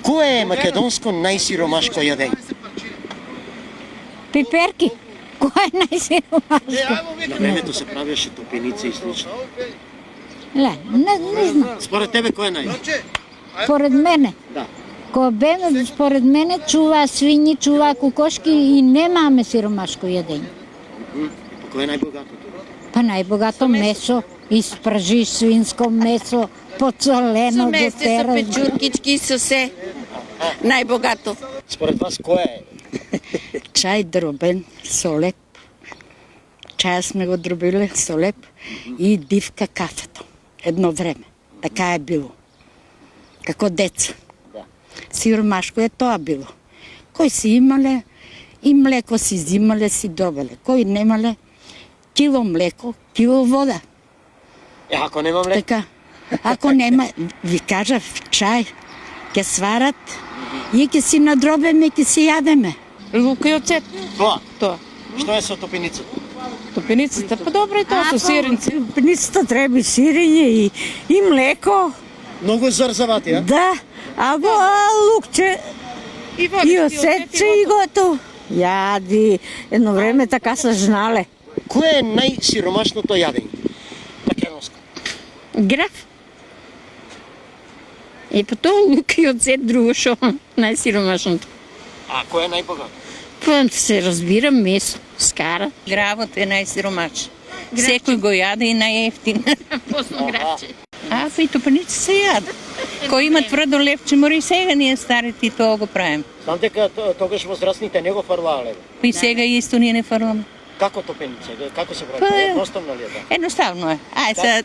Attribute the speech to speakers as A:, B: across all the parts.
A: Кое е македонско најсиромашко јадење?
B: Пиперки. Кој е најсиромашко?
A: На времето се правеше топеница и слично.
B: Не знам.
A: Според тебе кој е нај?
B: Според мене.
A: Да.
B: Кој беме, според мене, чува свињи, чува кокошки и немаме сиромашко јадење.
A: Кој е најбогатото?
B: Па најбогато месо, испражиш свинско месо, подсолено,
C: Место со
B: дотерано.
C: печуркички, со се. Најбогато.
A: Според вас кој е?
D: Чај дробен со леп. Чаја сме го дробиле со леп и дивка кафето. Едно време. Така е било. Како деца. Сиромашко е тоа било. Кој си имале и млеко си зимале, си добеле. Кој немале кило млеко, кило вода.
A: Ако нема млеко?
D: Така. Ако нема, ви кажав, чај, ќе сварат и ќе си надробеме, ќе си јадеме.
C: Лука и оцет.
A: Тоа. Што е со топеницата?
C: Топеницата, па добро е тоа со сиренци.
E: Топеницата треба и сирење и млеко.
A: Многу зарзавати, а?
E: Да, лукче и оцетче и готово. Јади, едно време така се жнале.
A: Кое е најсиромашното јадење? Македонско.
C: Граф. И па тоа лука и оцет, друго шо најсиромашното.
A: А кој е најбогат?
C: Па се разбира месо, скара.
F: Гравот е најсиромаш. Секој го јаде и најефтин.
C: Посно гравче.
F: А, па и топаници се јаде. Кој има тврдо лепче, мора и сега ние старите и тоа го правим.
A: Знам дека тогаш возрастните не го фрлале.
F: Па и сега исто ние не фрламе.
A: Како топеница? Како се прави?
F: Па,
A: Едноставно ли е тоа?
F: Едноставно е. Ај сега,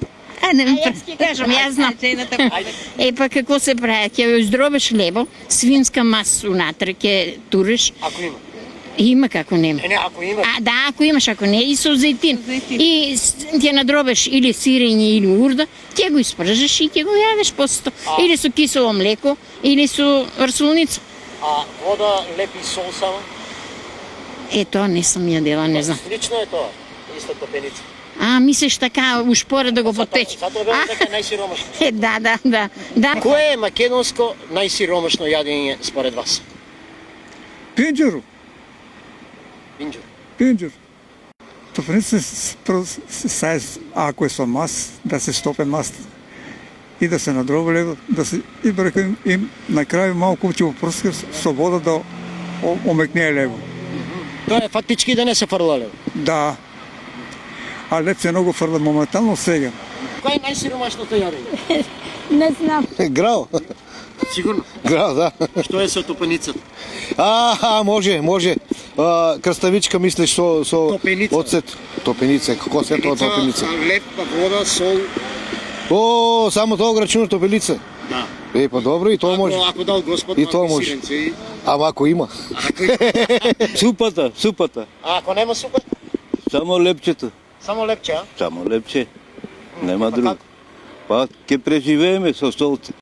F: не ми
C: Јас ќе кажам, јас знам. Па како се прави? Ќе ја издробеш лебо, свинска маса унатре ќе туриш.
A: Ако има.
C: Има како нема.
A: Не, ако има.
C: Да, ако имаш, ако не, и со зејтин. И ќе надробеш или сирење или урда, ќе го испржеш и ќе го јадеш после. Или со кисело млеко, или со рсулница.
A: А вода, леп и сол само?
C: Тоа не сум јадела, не знам.
A: Лично е тоа, иста топеница.
C: Мислиш така, ушпоре да го подпече.
A: Затоа велам дека е најсиромашно.
C: Да.
A: Кое е македонско најсиромашно јадење според вас?
G: Пинџуру.
A: Пинџур.
G: Топеница ако е со мас, да се стопе мас и да се надроби лего, да се и на крај малку ќе го прска со вода да омекне лего.
A: Тоа е фактички да не се фрла лего.
G: Да. А леп се многу фрла моментално сега.
A: Кој е најсиромашното јадење?
B: Не знам.
H: Грал.
A: Сигурно.
H: Грал, да.
A: Што е со топеницата?
H: Може. Краставичка мислиш со
A: Топеница.
H: оцет. Топеница, како се тоа топеница?
A: Леп, вода, сол.
H: Само тоа го рачунаш топеница?
A: Да.
H: Па добро, и тоа може.
A: Ако дал Господ,
H: И тоа може. Ама ако има.
I: Супата.
A: А ако нема супа?
I: Само лепчето.
A: Само лепче, а?
I: Само лепче. Нема друго. Па ќе преживееме со солце.